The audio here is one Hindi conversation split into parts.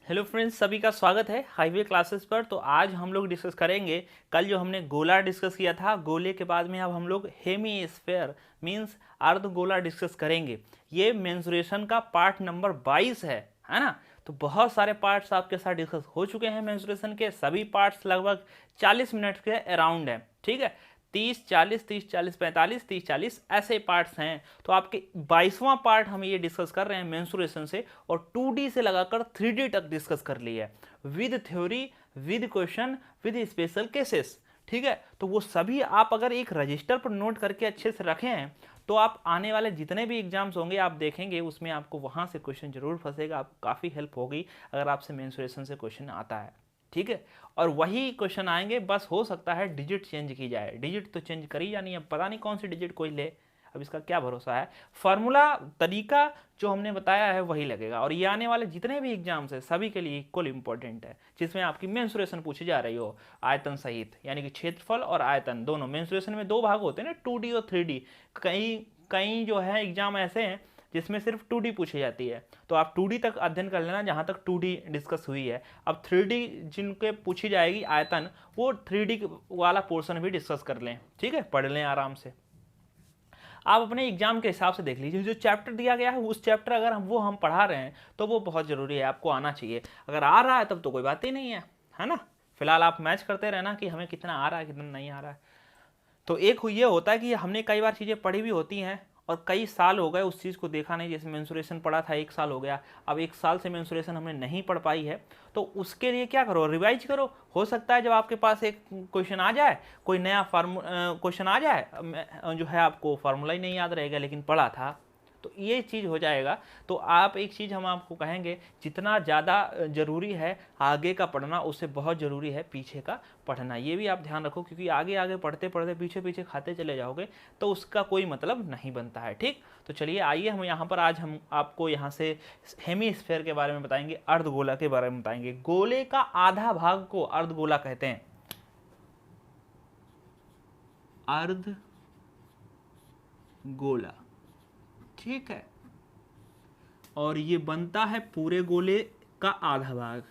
हेलो फ्रेंड्स, सभी का स्वागत है हाईवे क्लासेस पर। तो आज हम लोग डिस्कस करेंगे, कल जो हमने गोला डिस्कस किया था, गोले के बाद में अब हम लोग हेमी स्फेयर मीन्स अर्धगोला डिस्कस करेंगे। ये मेंसुरेशन का पार्ट नंबर 22 है ना। तो बहुत सारे पार्ट्स आपके साथ डिस्कस हो चुके हैं मेंसुरेशन के, सभी पार्ट्स लगभग 40 मिनट के अराउंड है, ठीक है। 30-40, 30-40, 45, 30-40 ऐसे पार्ट्स हैं। तो आपके 22वां पार्ट हम ये डिस्कस कर रहे हैं मेंसुरेशन से, और 2D से लगाकर 3D तक डिस्कस कर लिया है, with theory, with question, with special cases, ठीक है। तो वो सभी आप अगर एक रजिस्टर पर नोट करके अच्छे से रखे हैं तो आप आने वाले जितने भी एग्जाम्स होंगे आप देखेंगे उसमें आपको वहाँ से क्वेश्चन जरूर फंसेगा, आपको काफ़ी हेल्प होगी अगर आपसे मेंसुरेशन से क्वेश्चन आता है, ठीक है। और वही क्वेश्चन आएंगे, बस हो सकता है डिजिट चेंज की जाए, डिजिट तो चेंज करी जानी है, पता नहीं कौन सी डिजिट कोई ले, अब इसका क्या भरोसा है। फार्मूला तरीका जो हमने बताया है वही लगेगा, और ये आने वाले जितने भी एग्जाम्स है सभी के लिए इक्वल इंपॉर्टेंट है, जिसमें आपकी मेंसुरेशन पूछी जा रही हो आयतन सहित, यानी कि क्षेत्रफल और आयतन दोनों। मेंसुरेशन में दो भाग होते हैं ना, 2D और 3D। कई कई जो है एग्जाम ऐसे हैं जिसमें सिर्फ 2D पूछी जाती है, तो आप 2D तक अध्ययन कर लेना जहाँ तक 2D डिस्कस हुई है। अब 3D जिनके पूछी जाएगी आयतन, वो 3D वाला पोर्शन भी डिस्कस कर लें, ठीक है, पढ़ लें आराम से। आप अपने एग्जाम के हिसाब से देख लीजिए, जो चैप्टर दिया गया है उस चैप्टर अगर हम पढ़ा रहे हैं तो वो बहुत ज़रूरी है, आपको आना चाहिए। अगर आ रहा है तब तो कोई बात ही नहीं है ना। फिलहाल आप मैच करते रहना कि हमें कितना आ रहा है कितना नहीं आ रहा है। तो एक ये होता है कि हमने कई बार चीज़ें पढ़ी भी होती हैं और कई साल हो गए उस चीज़ को देखा नहीं, जैसे मेंसुरेशन पढ़ा था 1 साल हो गया, अब 1 साल से मेंसुरेशन हमने नहीं पढ़ पाई है, तो उसके लिए क्या करो, रिवाइज करो। हो सकता है जब आपके पास एक क्वेश्चन आ जाए, कोई नया क्वेश्चन आ जाए, जो है आपको फार्मूला ही नहीं याद रहेगा लेकिन पढ़ा था, तो ये चीज़ हो जाएगा। तो आप एक चीज़ हम आपको कहेंगे, जितना ज़्यादा ज़रूरी है आगे का पढ़ना उससे बहुत ज़रूरी है पीछे का पढ़ना, ये भी आप ध्यान रखो, क्योंकि आगे आगे पढ़ते पढ़ते पीछे पीछे खाते चले जाओगे तो उसका कोई मतलब नहीं बनता है, ठीक। तो चलिए आइए हम यहाँ पर आज हम आपको यहाँ से हेमीस्फेयर के बारे में बताएंगे, अर्धगोला के बारे में बताएंगे। गोले का आधा भाग को अर्धगोला कहते हैं, अर्धगोला, ठीक है। और ये बनता है पूरे गोले का आधा भाग।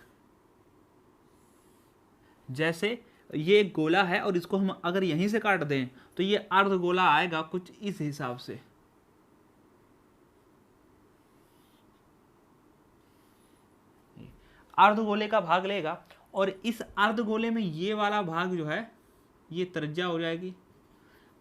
जैसे ये एक गोला है और इसको हम अगर यहीं से काट दें तो ये अर्धगोला आएगा कुछ इस हिसाब से, अर्धगोले का भाग लेगा, और इस अर्धगोले में ये वाला भाग जो है ये त्रिज्या हो जाएगी।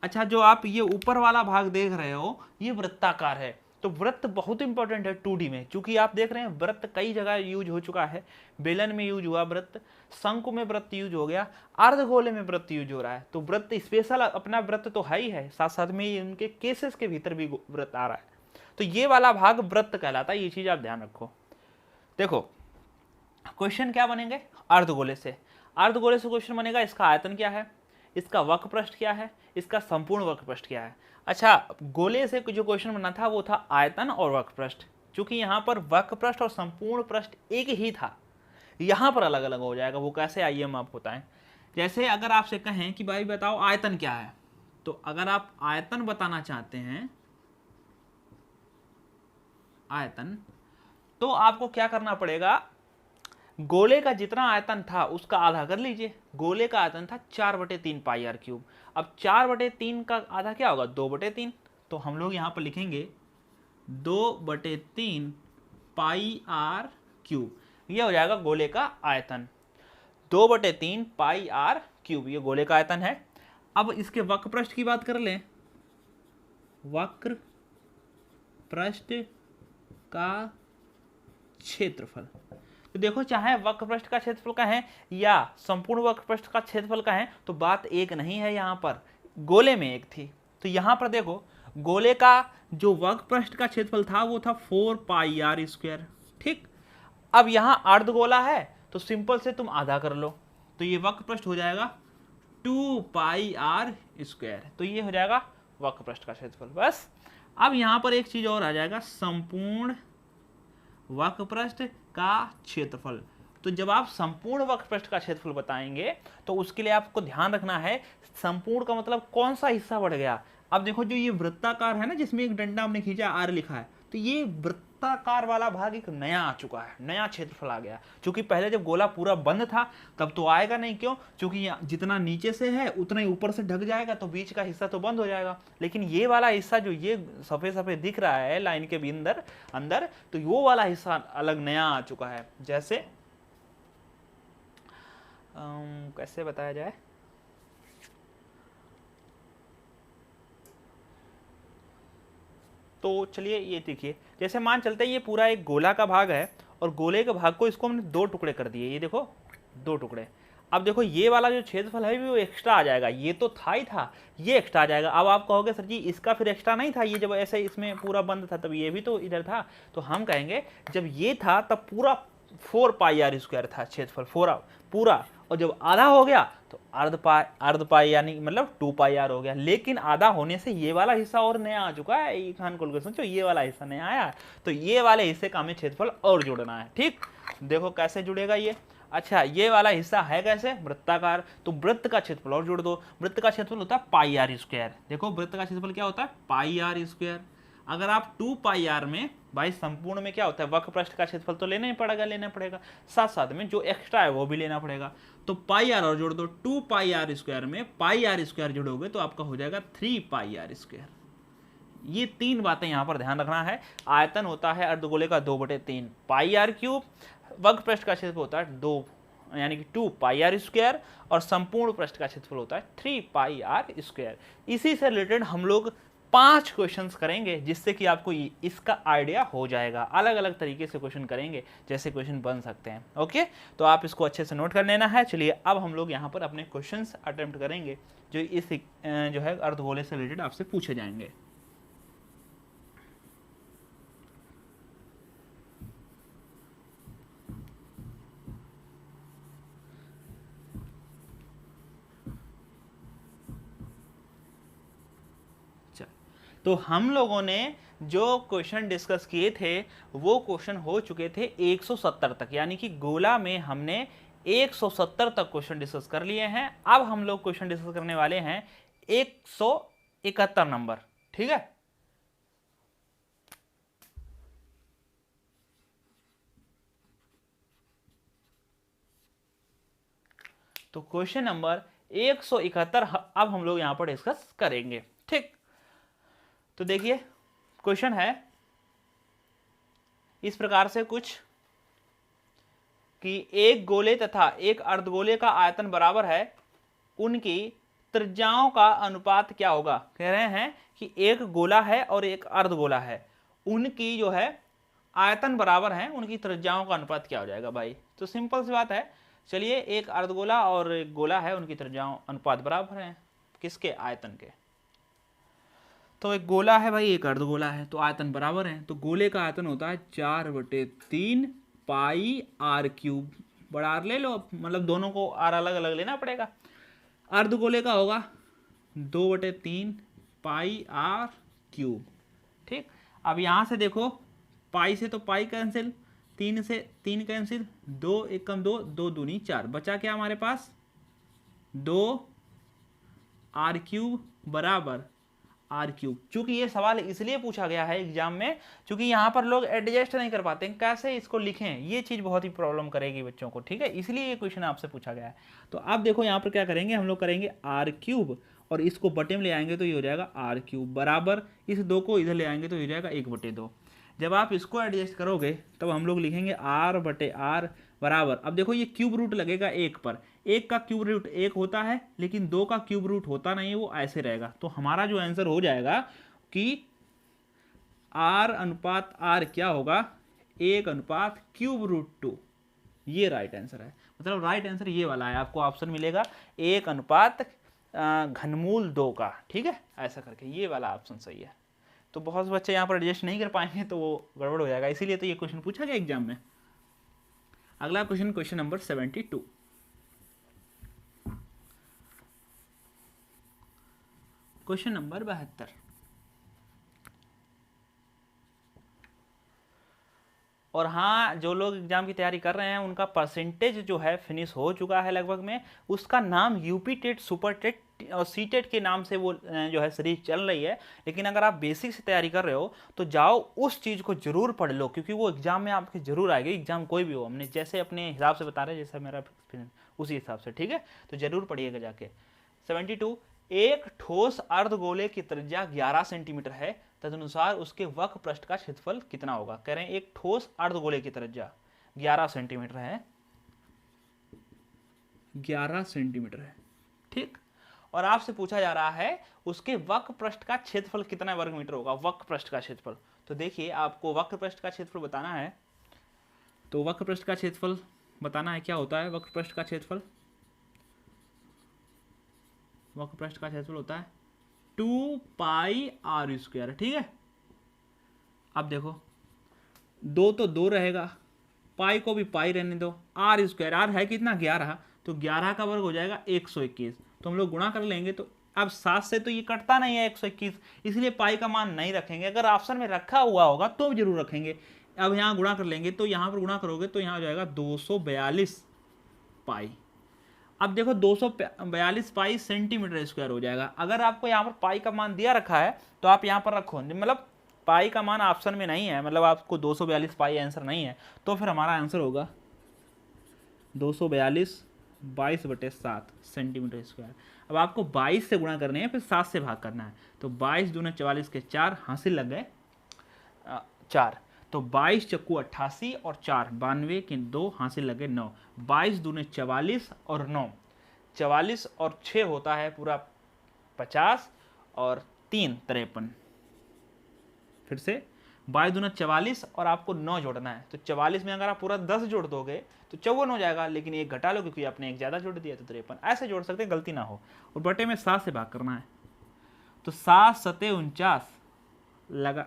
अच्छा, जो आप ये ऊपर वाला भाग देख रहे हो ये वृत्ताकार है। तो वृत्त बहुत इंपॉर्टेंट है 2D में, क्योंकि आप देख रहे हैं वृत्त कई जगह यूज हो चुका है, बेलन में यूज हुआ वृत्त, शंकु में वृत्त यूज हो गया, अर्धगोले में वृत्त यूज हो रहा है। तो वृत्त स्पेशल अपना वृत्त तो है ही है, साथ साथ में उनके केसेस के भीतर भी वृत्त आ रहा है, तो ये वाला भाग वृत्त कहलाता है। ये चीज आप ध्यान रखो। देखो क्वेश्चन क्या बनेंगे, अर्धगोले से क्वेश्चन बनेगा, इसका आयतन क्या है, इसका वक्र पृष्ठ क्या है, इसका संपूर्ण वक्र पृष्ठ क्या है। अच्छा, गोले से जो क्वेश्चन बना था वो था आयतन और वक्र पृष्ठ, चूंकि यहाँ पर वक्र पृष्ठ और संपूर्ण पृष्ठ एक ही था, यहाँ पर अलग अलग हो जाएगा। वो कैसे, आइए हम आपको बताएं। जैसे अगर आपसे कहें कि भाई बताओ आयतन क्या है, तो अगर आप आयतन बताना चाहते हैं, आयतन, तो आपको क्या करना पड़ेगा, गोले का जितना आयतन था उसका आधा कर लीजिए। गोले का आयतन था 4/3 पाई आर क्यूब। अब 4/3 का आधा क्या होगा, 2/3। तो हम लोग यहाँ पर लिखेंगे 2/3 पाई आर क्यूब, ये हो जाएगा गोले का आयतन। 2/3 पाई आर क्यूब ये गोले का आयतन है। अब इसके वक्र पृष्ठ की बात कर लें, वक्र पृष्ठ का क्षेत्रफल, तो देखो चाहे वक्र पृष्ठ का क्षेत्रफल का है या संपूर्ण वक्र पृष्ठ का क्षेत्रफल का है, तो बात एक नहीं है, यहाँ पर गोले में एक थी। तो यहाँ पर देखो गोले का जो वक्र पृष्ठ का क्षेत्रफल था वो था 4 पाई आर स्क्वायर, ठीक। अब यहाँ अर्धगोला है तो सिंपल से तुम आधा कर लो, तो ये वक्र पृष्ठ हो जाएगा 2 पाई आर स्क्वायर, तो ये हो जाएगा वक्र पृष्ठ का क्षेत्रफल। बस अब यहाँ पर एक चीज और आ जाएगा, संपूर्ण वक्र पृष्ठ का क्षेत्रफल। तो जब आप संपूर्ण वक्र पृष्ठ का क्षेत्रफल बताएंगे तो उसके लिए आपको ध्यान रखना है संपूर्ण का मतलब कौन सा हिस्सा बढ़ गया। अब देखो जो ये वृत्ताकार है ना, जिसमें एक डंडा हमने खींचा, आर लिखा है, तो ये वृत्ताकार वाला भाग एक नया आ चुका है, नया क्षेत्रफल आ गया। क्योंकि पहले जब गोला पूरा बंद था तब तो आएगा नहीं, क्यों? क्योंकि जितना नीचे से है उतना ही ऊपर से ढक जाएगा, तो बीच का हिस्सा तो बंद हो जाएगा। लेकिन ये वाला हिस्सा जो ये सफेद सफेद दिख रहा है लाइन के भी अंदर अंदर, तो वो वाला हिस्सा अलग नया आ चुका है। जैसे कैसे बताया जाए, तो चलिए ये देखिए, जैसे मान चलते हैं ये पूरा एक गोला का भाग है और गोले के भाग को इसको हमने दो टुकड़े कर दिए, ये देखो दो टुकड़े। अब देखो ये वाला जो क्षेत्रफल है वो एक्स्ट्रा आ जाएगा, ये तो था ही था, ये एक्स्ट्रा आ जाएगा। अब आप कहोगे सर जी इसका फिर एक्स्ट्रा नहीं था, ये जब ऐसे इसमें पूरा बंद था तब ये भी तो इधर था, तो हम कहेंगे जब ये था तब पूरा 4πr² था क्षेत्रफल पूरा, और जब आधा हो गया तो अर्ध पाई यानी मतलब 2πr हो गया। लेकिन आधा होने से ये वाला हिस्सा और नया आ चुका है, खान खोल के सोचो, ये वाला हिस्सा नया आया, तो ये वाले हिस्से का हमें क्षेत्रफल और जोड़ना है। ठीक, देखो कैसे जुड़ेगा ये। अच्छा, ये वाला हिस्सा है कैसे, वृत्ताकार, तो वृत्त का क्षेत्रफल और जोड़ दो। वृत्त का क्षेत्रफल होता है πr²। देखो वृत्त का क्षेत्रफल क्या होता है, πr²। अगर आप 2πr में, भाई संपूर्ण में क्या होता है, वक्र पृष्ठ का क्षेत्रफल तो लेना पड़ेगा, साथ साथ में जो एक्स्ट्रा है वो भी लेना पड़ेगा। तो πr और जोड़ दो, 2πr² में πr² जोड़ोगे तो आपका हो जाएगा 3πr²। ये तीन बातें यहाँ पर ध्यान रखना है। आयतन होता है अर्धगोले का 2/3 πr³, वक्र पृष्ठ का क्षेत्रफल होता है 2 यानी कि 2πr², और संपूर्ण पृष्ठ का क्षेत्रफल होता है 3πr²। इसी से रिलेटेड हम लोग 5 क्वेश्चंस करेंगे जिससे कि आपको इसका आइडिया हो जाएगा। अलग अलग तरीके से क्वेश्चन करेंगे, जैसे क्वेश्चन बन सकते हैं। ओके, तो आप इसको अच्छे से नोट कर लेना है। चलिए अब हम लोग यहाँ पर अपने क्वेश्चंस अटेम्प्ट करेंगे जो इस जो है अर्धगोले से रिलेटेड आपसे पूछे जाएंगे। तो हम लोगों ने जो क्वेश्चन डिस्कस किए थे वो क्वेश्चन हो चुके थे 170 तक, यानी कि गोला में हमने 170 तक क्वेश्चन डिस्कस कर लिए हैं। अब हम लोग क्वेश्चन डिस्कस करने वाले हैं 171 नंबर। ठीक है, तो क्वेश्चन नंबर 171 अब हम लोग यहां पर डिस्कस करेंगे। ठीक, तो देखिए क्वेश्चन है इस प्रकार से कुछ कि एक गोले तथा एक अर्धगोले का आयतन बराबर है, उनकी त्रिज्याओं का अनुपात क्या होगा। कह रहे हैं कि एक गोला है और एक अर्धगोला है, उनकी जो है आयतन बराबर है, उनकी त्रिज्याओं का अनुपात क्या हो जाएगा। भाई तो सिंपल सी बात है, चलिए एक अर्धगोला और एक गोला है, उनकी त्रिज्याओं अनुपात बराबर है, किसके, आयतन के। तो एक गोला है भाई, एक अर्धगोला है, तो आयतन बराबर है। तो गोले का आयतन होता है 4/3 πr³। बड़ा आर ले लो, मतलब दोनों को आर अलग अलग लेना पड़ेगा। अर्धगोले का होगा 2/3 πr³। ठीक, अब यहाँ से देखो पाई से तो पाई कैंसिल, 3 से 3 कैंसिल, 2 1 कम 2, 2 दूनी 4, बचा क्या हमारे पास 2r³ बराबर r³। चूंकि ये सवाल इसलिए पूछा गया है एग्जाम में, क्योंकि यहाँ पर लोग एडजस्ट नहीं कर पाते हैं कैसे इसको लिखें, ये चीज़ बहुत ही प्रॉब्लम करेगी बच्चों को। ठीक है, इसलिए ये क्वेश्चन आपसे पूछा गया है। तो आप देखो यहाँ पर क्या करेंगे, हम लोग करेंगे r³ और इसको बटे में ले आएंगे तो ये हो जाएगा r³ बराबर, इस 2 को इधर ले आएंगे तो ये हो जाएगा 1/2। जब आप इसको एडजस्ट करोगे तब हम लोग लिखेंगे r/r बराबर, अब देखो ये क्यूब रूट लगेगा 1 पर, 1 का क्यूब रूट 1 होता है लेकिन 2 का क्यूब रूट होता नहीं है, वो ऐसे रहेगा। तो हमारा जो आंसर हो जाएगा कि r/r क्या होगा, 1/√2। ये राइट आंसर है, मतलब राइट आंसर ये वाला है, आपको ऑप्शन मिलेगा 1/2 का। ठीक है, ऐसा करके ये वाला ऑप्शन सही है। तो बहुत से बच्चे यहाँ पर एडजस्ट नहीं कर पाएंगे तो वो गड़बड़ हो जाएगा, इसीलिए तो ये क्वेश्चन पूछा गया एग्जाम में। अगला question, question number 72। Question number 72, और हाँ जो लोग एग्जाम की तैयारी कर रहे हैं उनका परसेंटेज जो है फिनिश हो चुका है लगभग में, उसका नाम यूपी टेट सुपर टेट और सीटेट के नाम से वो जो है सीरीज चल रही है। लेकिन अगर आप बेसिक से तैयारी कर रहे हो तो जाओ उस चीज़ को जरूर पढ़ लो, क्योंकि वो एग्जाम में आपके जरूर आएगी, एग्जाम कोई भी हो। हमने जैसे अपने हिसाब से बता रहे हैं, जैसा मेरा एक्सपीरियंस उसी हिसाब से, ठीक है। तो जरूर पढ़िएगा जाके। 72, एक ठोस अर्धगोले की त्रिज्या 11 सेंटीमीटर है, तदनुसार उसके वक्र पृष्ठ का क्षेत्रफल कितना होगा। कह रहे हैं एक ठोस अर्धगोले की त्रिज्या 11 सेंटीमीटर है, 11 सेंटीमीटर है, ठीक। और आपसे पूछा जा रहा है उसके वक्र पृष्ठ का क्षेत्रफल कितना वर्ग मीटर होगा, वक्र पृष्ठ का क्षेत्रफल। तो देखिए आपको वक्र पृष्ठ का क्षेत्रफल बताना है, तो वक्र पृष्ठ का क्षेत्रफल बताना है। क्या होता है वक्र पृष्ठ का क्षेत्रफल? वक्र पृष्ठ का क्षेत्रफल होता है 2 पाई आर स्क्वायर, ठीक है। अब देखो दो तो दो रहेगा, पाई को भी पाई रहने दो, आर स्क्वायर, आर है कितना 11, तो 11 का वर्ग हो जाएगा 121। तो हम लोग गुणा कर लेंगे, तो अब 7 से तो ये कटता नहीं है 121, इसलिए पाई का मान नहीं रखेंगे। अगर ऑप्शन में रखा हुआ होगा तो जरूर रखेंगे। अब यहाँ गुणा कर लेंगे, तो यहाँ पर गुणा करोगे तो यहाँ हो जाएगा 242 पाई। अब देखो 242 पाई सेंटीमीटर स्क्वायर हो जाएगा। अगर आपको यहाँ पर पाई का मान दिया रखा है तो आप यहाँ पर रखो, मतलब पाई का मान ऑप्शन में नहीं है, मतलब आपको 242 पाई आंसर नहीं है, तो फिर हमारा आंसर होगा 242 22/7 सेंटीमीटर स्क्वायर। अब आपको 22 से गुणा करने हैं, फिर 7 से भाग करना है। तो 22 दूने 44 के 4 हासिल लग गए 4, तो 22 चक्कू 88 और 4 92 के 2 हासिल लगे 9। 22 दूने 44 और 9, 44 और 6 होता है पूरा 50 और 3 53। फिर से 22 दूना 44 और आपको 9 जोड़ना है, तो 44 में अगर आप पूरा 10 जोड़ दोगे तो 54 हो जाएगा, लेकिन एक घटा लो क्योंकि आपने एक ज़्यादा जोड़ दिया तो 53। ऐसे जोड़ सकते हैं, गलती ना हो। और बटे में 7 से भाग करना है, तो 7 सते 49 लगा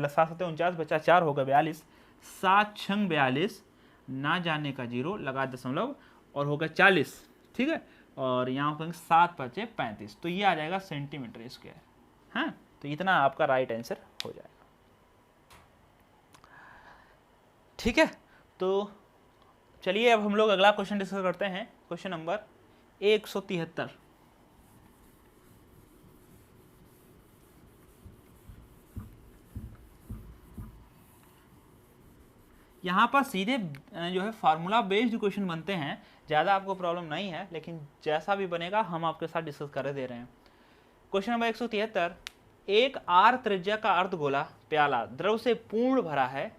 7 सते 49 बचा 4 होगा 42, 7 छंग 42, ना जाने का 0 लगा दशमलव और होगा 40, ठीक है। और यहाँ पर 7 बचे 35, तो ये आ जाएगा सेंटीमीटर स्क्वायर। हाँ, तो इतना आपका राइट आंसर हो जाएगा, ठीक है। तो चलिए अब हम लोग अगला क्वेश्चन डिस्कस करते हैं। Question number 173। यहाँ पर सीधे जो है फार्मूला बेस्ड क्वेश्चन बनते हैं, ज़्यादा आपको प्रॉब्लम नहीं है, लेकिन जैसा भी बनेगा हम आपके साथ डिस्कस कर दे रहे हैं। क्वेश्चन नंबर 173, एक आर त्रिज्या का अर्धगोला प्याला द्रव से पूर्ण भरा है।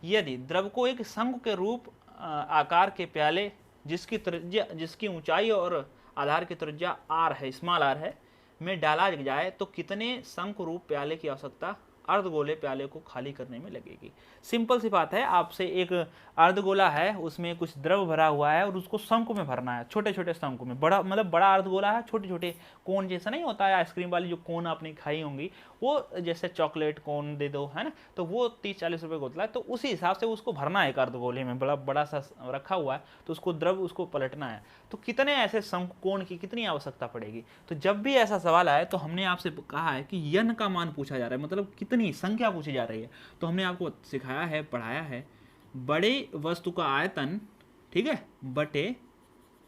यदि द्रव को एक शंकु के रूप आकार के प्याले जिसकी ऊंचाई और आधार की त्रिज्या आर है, स्मॉल आर है, में डाला जाए तो कितने शंकु रूप प्याले की आवश्यकता अर्धगोले प्याले को खाली करने में लगेगी। सिंपल सी बात है, आपसे एक अर्धगोला है, उसमें कुछ द्रव भरा हुआ है और उसको शंकु में भरना है, छोटे छोटे शंकु में। बड़ा मतलब बड़ा अर्धगोला है, छोटे छोटे कोन जैसा नहीं होता है आइसक्रीम वाली जो कोन आपने खाई होंगी, वो जैसे चॉकलेट कोन दे दो, है ना, तो वो 30-40 रुपये का होता है। तो उसी हिसाब से उसको भरना है एक अर्धगोले में, बड़ा बड़ा सा रखा हुआ है, तो उसको द्रव उसको पलटना है। तो कितने ऐसे शंकु कोण की कितनी आवश्यकता पड़ेगी। तो जब भी ऐसा सवाल आए तो हमने आपसे कहा है कि यन का मान पूछा जा रहा है, मतलब कितनी संख्या पूछी जा रही है। तो हमने आपको सिखाया है, पढ़ाया है, बड़े वस्तु का आयतन, ठीक है, बटे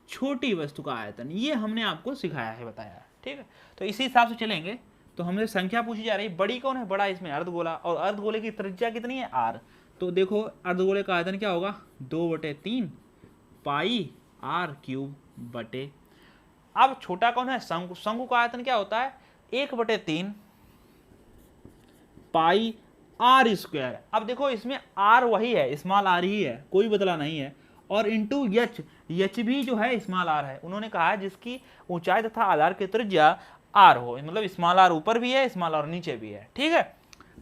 छोटी वस्तु का आयतन, ये हमने आपको सिखाया है, बताया है, ठीक है। तो इसी हिसाब से चलेंगे। तो हमने संख्या पूछी जा रही है, बड़ी कौन है, बड़ा इसमें अर्धगोला, और अर्धगोले की त्रिज्या कितनी है, आर। तो देखो अर्धगोले का आयतन क्या होगा, 2/3 पाई आर क्यूब बटे, अब छोटा कौन है, शंकु। शंकु का आयतन क्या होता है, 1/3 पाई आर स्क्वायर। अब देखो इसमें आर वही है, स्मॉल आर ही है, कोई बदला नहीं है, और इंटू एच, एच भी जो है स्मॉल आर है। उन्होंने कहा है जिसकी ऊंचाई तथा आधार की त्रिज्या आर हो, मतलब स्मॉल आर ऊपर भी है, स्मॉल आर नीचे भी है, ठीक है।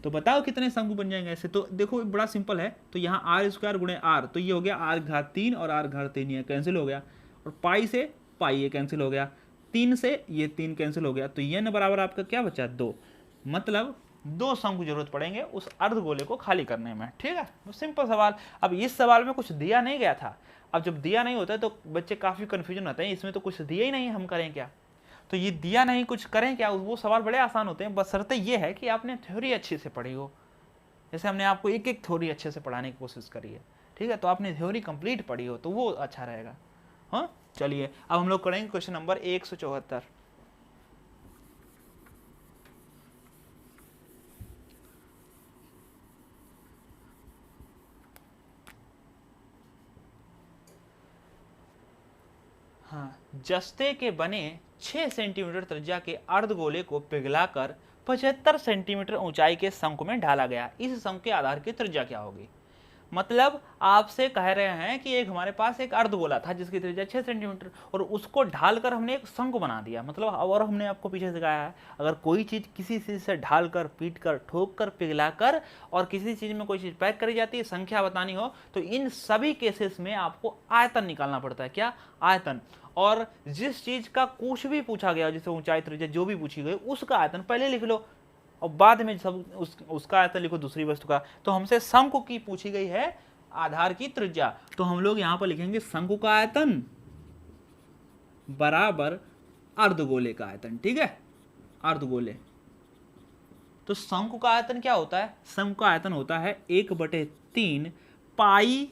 तो बताओ कितने शंकु बन जाएंगे ऐसे। तो देखो बड़ा सिंपल है, तो यहाँ आर स्क्वायर गुणे आर, तो ये हो गया आर घात 3 और आर घात 3, ये कैंसिल हो गया, और पाई से पाई ये कैंसिल हो गया, 3 से ये 3 कैंसिल हो गया, तो ये न बराबर आपका क्या बचा, 2। मतलब 2 शंकु जरूरत पड़ेंगे उस अर्धगोले को खाली करने में, ठीक है। तो सिंपल सवाल। अब इस सवाल में कुछ दिया नहीं गया था, अब जब दिया नहीं होता है तो बच्चे काफ़ी कन्फ्यूजन होते हैं, इसमें तो कुछ दिया ही नहीं, हम करें क्या। तो ये दिया नहीं, कुछ करें क्या, वो सवाल बड़े आसान होते हैं, बशर्ते ये है कि आपने थ्योरी अच्छे से पढ़ी हो। जैसे हमने आपको एक एक थ्योरी अच्छे से पढ़ाने की कोशिश करी है, ठीक है, तो आपने थ्योरी कंप्लीट पढ़ी हो तो वो अच्छा रहेगा। हाँ, चलिए अब हम लोग करेंगे क्वेश्चन नंबर 174। जस्ते के बने 6 सेंटीमीटर त्रिज्या के अर्धगोले को पिघलाकर 75 सेंटीमीटर ऊंचाई के शंकु में ढाला गया। इस शंकु के आधार की त्रिज्या क्या होगी? मतलब आपसे कह रहे हैं कि एक हमारे पास एक अर्धगोला था जिसकी त्रिज्या 6 सेंटीमीटर और उसको ढालकर हमने एक शंकु बना दिया। मतलब और हमने आपको पीछे सिखाया है अगर कोई चीज़ किसी चीज़ से ढालकर, पीटकर, ठोककर, पिघलाकर और किसी चीज़ में कोई चीज़ पैक करी जाती है, संख्या बतानी हो, तो इन सभी केसेस में आपको आयतन निकालना पड़ता है। क्या? आयतन। और जिस चीज़ का कुछ भी पूछा गया, जैसे ऊंचाई, त्रिज्या जो भी पूछी गई, उसका आयतन पहले लिख लो और बाद में सब उसका आयतन लिखो दूसरी वस्तु का। तो हमसे शंकु की पूछी गई है आधार की त्रिज्या, तो हम लोग यहां पर लिखेंगे शंकु का आयतन बराबर अर्धगोले का आयतन। ठीक है, अर्धगोले। तो शंकु का आयतन क्या होता है? शंकु का आयतन होता है 1/3 पाई।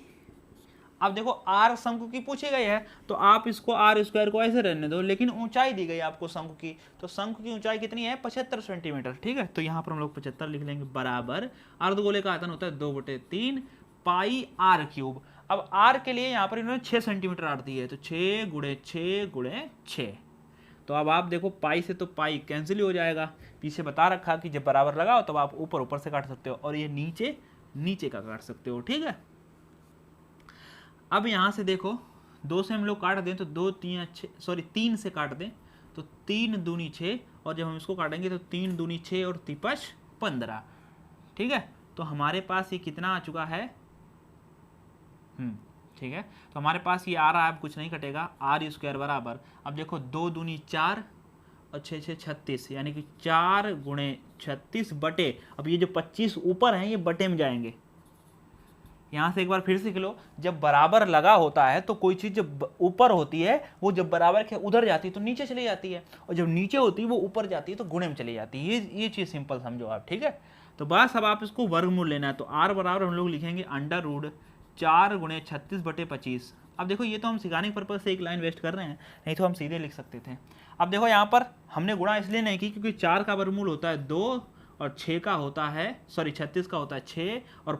अब देखो आर शंकु की पूछी गई है तो आप इसको आर स्क्वायर को ऐसे रहने दो, लेकिन ऊंचाई दी गई आपको शंकु की, तो शंकु की ऊंचाई कितनी है? 75 सेंटीमीटर। ठीक है, तो यहाँ पर हम लोग 75 लिख लेंगे बराबर अर्धगोले का आयतन होता है 2/3 पाई आर क्यूब। अब आर के लिए यहाँ पर इन्होंने 6 सेंटीमीटर आर दी है, तो 6 गुणे 6 गुणे 6। तो अब आप देखो पाई से तो पाई कैंसिल हो जाएगा, पीछे बता रखा कि जब बराबर लगाओ तब आप ऊपर ऊपर से काट सकते हो और ये नीचे नीचे का काट सकते हो। ठीक है, अब यहां से देखो 2 से हम लोग काट दें तो 2 3 3 से काट दें तो 3 दूनी 6 और जब हम इसको काटेंगे तो 3 दूनी 6 और 3 15। ठीक है, तो हमारे पास ये कितना आ चुका है? ठीक है, तो हमारे पास ये आ रहा है, अब कुछ नहीं कटेगा, आर स्क्वायर बराबर, अब देखो 2 दूनी 4 और 6 6 36, यानी कि 4 गुणे 36 बटे, अब ये जो 25 ऊपर हैं ये बटे में जाएंगे। यहाँ से एक बार फिर सीख लो, जब बराबर लगा होता है तो कोई चीज़ जब ऊपर होती है वो जब बराबर के उधर जाती है तो नीचे चली जाती है, और जब नीचे होती है वो ऊपर जाती है तो गुणे में चली जाती है। ये चीज़ सिंपल समझो आप। ठीक है, तो बस अब आप इसको वर्गमूल लेना है, तो आर बराबर हम लोग लिखेंगे √4 गुणे 36/25। अब देखो ये तो हम सिखाने के पर्पज से एक लाइन वेस्ट कर रहे हैं, नहीं तो हम सीधे लिख सकते थे। अब देखो यहाँ पर हमने गुणा इसलिए नहीं की क्योंकि 4 का वर्गमूल होता है 2 और 6 का होता है 36 का होता है 6 और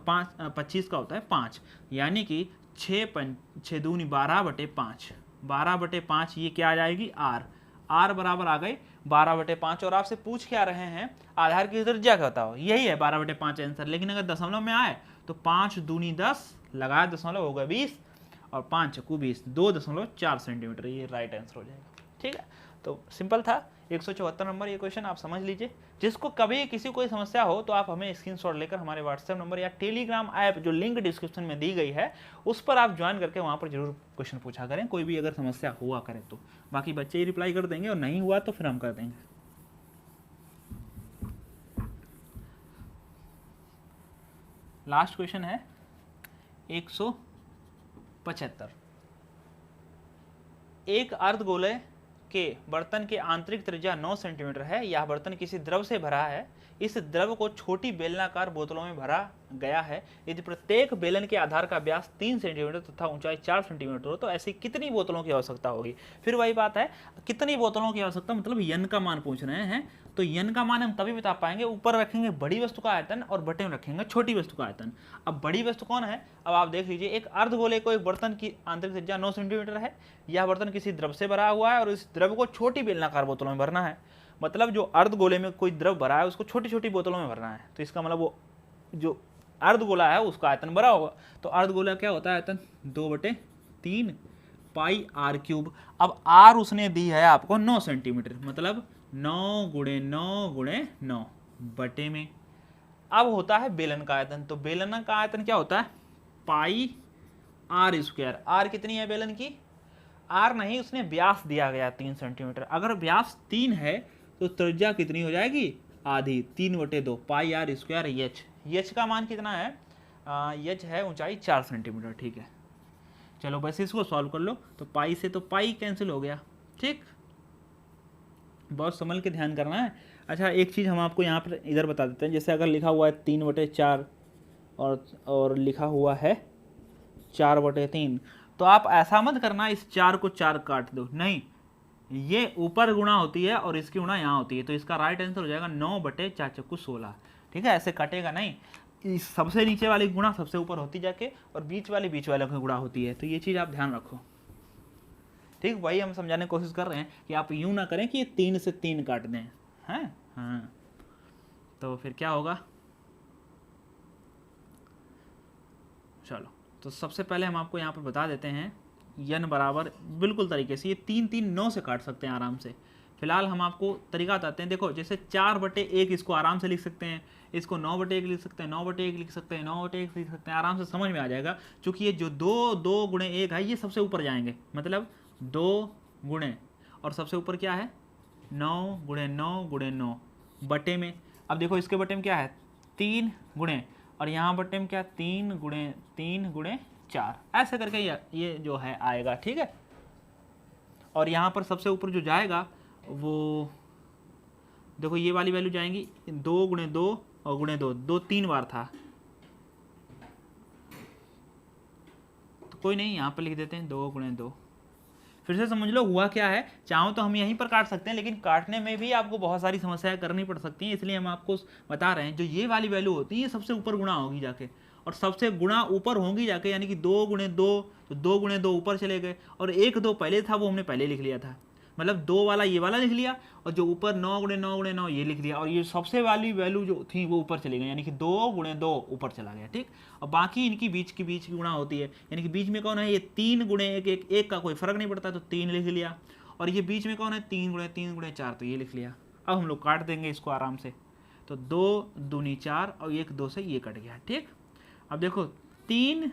25 का होता है 5, यानी कि 6 दूनी 12/5, 12/5 ये क्या आ जाएगी? आर बराबर आ गई 12/5। और आपसे पूछ क्या रहे हैं? आधार की त्रिज्या क्या बताओ, यही है 12/5 आंसर। लेकिन अगर दशमलव में आए तो 5 दूनी 10 लगाया दशमलव हो गया 20 और 5 चक्कू 20, 2.4 सेंटीमीटर, ये राइट आंसर हो जाएगा। ठीक है, तो सिंपल था। 174 नंबर ये क्वेश्चन आप समझ लीजिए। जिसको कभी किसी कोई समस्या हो तो आप हमें स्क्रीनशॉट लेकर हमारे व्हाट्सएप नंबर या टेलीग्राम ऐप जो लिंक डिस्क्रिप्शन में दी गई है उस पर आप ज्वाइन करके वहाँ पर जरूर क्वेश्चन पूछा करें, कोई भी अगर समस्या हुआ करे तो। बाकी बच्चे ही रिप्लाई कर देंगे और नहीं हुआ तो फिर हम कर देंगे। लास्ट क्वेश्चन है 175। एक अर्धगोले के बर्तन के आंतरिक त्रिज्या 9 सेंटीमीटर है। यह बर्तन किसी द्रव से भरा है। इस द्रव को छोटी बेलनाकार बोतलों में भरा गया है। यदि प्रत्येक बेलन के आधार का व्यास 3 सेंटीमीटर तथा ऊंचाई 4 सेंटीमीटर हो तो ऐसी कितनी बोतलों की आवश्यकता होगी? फिर वही बात है, कितनी बोतलों की आवश्यकता, मतलब यन का मान पूछ रहे हैं। तो यन का मान हम तभी बता पाएंगे, ऊपर रखेंगे बड़ी वस्तु का आयतन और बटे में रखेंगे छोटी वस्तु का आयतन। अब बड़ी वस्तु कौन है? अब आप देख लीजिए, एक अर्धगोले को एक बर्तन की आंतरिक त्रिज्या 9 सेंटीमीटर है। यह बर्तन किसी द्रव से भरा हुआ है और इस द्रव को छोटी बेलनाकार बोतलों में भरना है। मतलब जो अर्धगोले में कोई द्रव भरा है उसको छोटी छोटी बोतलों में भरना है। तो इसका मतलब वो जो अर्धगोला है उसका आयतन बड़ा होगा। तो अर्धगोला क्या होता है? आयतन 2/3 पाई आर क्यूब। अब आर उसने दी है आपको 9 सेंटीमीटर, मतलब 9 गुणे 9 गुणे 9 बटे में। अब होता है बेलन का आयतन। तो बेलन का आयतन क्या होता है? पाई आर स्क्वायर। आर कितनी है बेलन की? आर नहीं, उसने व्यास दिया गया 3 सेंटीमीटर। अगर व्यास 3 है तो त्रिज्या कितनी हो जाएगी? आधी, 3/2 पाई आर स्क्वायर एच। एच का मान कितना है? एच है ऊंचाई 4 सेंटीमीटर। ठीक है, चलो बस इसको सॉल्व कर लो। तो पाई से तो पाई कैंसिल हो गया। ठीक, बहुत संभल के ध्यान करना है। अच्छा, एक चीज़ हम आपको यहाँ पर इधर बता देते हैं। जैसे अगर लिखा हुआ है 3/4 और लिखा हुआ है 4/3, तो आप ऐसा मत करना इस 4 को 4 काट दो, नहीं, ये ऊपर गुणा होती है और इसकी गुणा यहाँ होती है। तो इसका राइट आंसर हो जाएगा 9/4 चक्कू 16। ठीक है, ऐसे कटेगा नहीं, इस सबसे नीचे वाली गुणा सबसे ऊपर होती जाके और बीच वाले की गुणा होती है। तो ये चीज़ आप ध्यान रखो। ठीक, वही हम समझाने की कोशिश कर रहे हैं कि आप यूं ना करें कि ये 3 से 3 काट दें, हैं। हाँ, तो फिर क्या होगा, चलो तो सबसे पहले हम आपको यहाँ पर बता देते हैं n बराबर बिल्कुल तरीके से ये 3 3 9 से काट सकते हैं आराम से। फिलहाल हम आपको तरीका बताते हैं। देखो जैसे 4/1 इसको आराम से लिख सकते हैं, इसको 9/1 लिख सकते हैं, 9/1 लिख सकते हैं, 9/1 लिख सकते हैं, आराम से समझ में आ जाएगा। क्योंकि ये जो 2 गुणे 1 है ये सबसे ऊपर जाएंगे, मतलब 2 गुणे और सबसे ऊपर क्या है 9 गुणे 9 गुणे 9 बटे में। अब देखो इसके बटे में क्या है 3 गुणे, और यहाँ बटे में क्या 3 गुणे 4, ऐसे करके ये जो है आएगा, ठीक है। और यहाँ पर सबसे ऊपर जो जाएगा वो देखो ये वाली वैल्यू जाएंगी 2 गुणे 2 और गुणे 2, 2 3 बार था, तो कोई नहीं यहाँ पर लिख देते हैं 2 गुणे 2। फिर से समझ लो हुआ क्या है, चाहो तो हम यहीं पर काट सकते हैं, लेकिन काटने में भी आपको बहुत सारी समस्याएं करनी पड़ सकती हैं, इसलिए हम आपको बता रहे हैं जो ये वाली वैल्यू होती है ये सबसे ऊपर गुणा होगी जाके, और सबसे गुणा ऊपर होंगी जाके, यानी कि 2 गुणे 2, तो 2 गुणे 2 ऊपर चले गए, और 1 2 पहले था वो हमने पहले लिख लिया था, मतलब 2 वाला ये वाला लिख लिया, और जो ऊपर 9 गुणे 9 गुणे 9 ये लिख लिया, और ये सबसे वाली वैल्यू जो थी वो ऊपर चली गई, यानी कि 2 गुणे 2 ऊपर चला गया, ठीक। और बाकी इनकी बीच की गुणा होती है, यानी कि बीच में कौन है ये 3 गुणे 1 1 1 का कोई फर्क नहीं पड़ता, तो 3 लिख लिया, और ये बीच में कौन है 3 गुणे 4, तो ये लिख लिया। अब हम लोग काट देंगे इसको आराम से, तो 2 दूनी 4 और 1 2 से ये कट गया, ठीक। अब देखो 3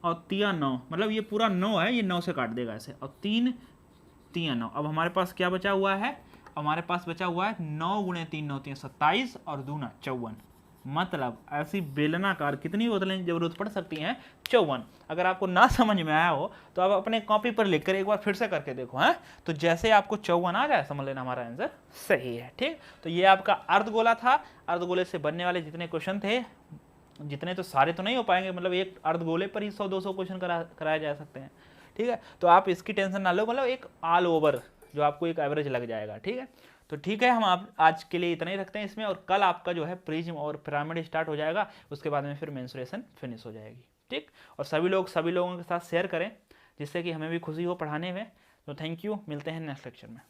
और 3 9, मतलब ये पूरा 9 है, ये 9 से काट देगा ऐसे, और 3 3 9। अब हमारे पास क्या बचा हुआ है, हमारे पास बचा हुआ है 9 गुणे 3 9 3 27 और दूना 54, मतलब ऐसी बेलनाकार कितनी बोतलें की जरूरत पड़ सकती हैं 54। अगर आपको ना समझ में आया हो तो आप अपने कॉपी पर लिखकर एक बार फिर से करके देखो, हैं, तो जैसे आपको 54 आ जाए समझ लेना हमारा आंसर सही है, ठीक। तो ये आपका अर्धगोला था। अर्धगोले से बनने वाले जितने क्वेश्चन थे, जितने तो सारे तो नहीं हो पाएंगे, मतलब एक अर्धगोले पर ही 100-200 क्वेश्चन कराए जा सकते हैं, ठीक है। तो आप इसकी टेंशन ना लो, मतलब एक ऑल ओवर जो आपको एक एवरेज लग जाएगा, ठीक है। तो ठीक है, हम आप आज के लिए इतना ही रखते हैं इसमें, और कल आपका जो है प्रिज्म और पिरामिड स्टार्ट हो जाएगा, उसके बाद में फिर मेंसुरेशन फिनिश हो जाएगी, ठीक। और सभी लोगों के साथ शेयर करें जिससे कि हमें भी खुशी हो पढ़ाने में। तो थैंक यू, मिलते हैं नेक्स्ट लेक्चर में।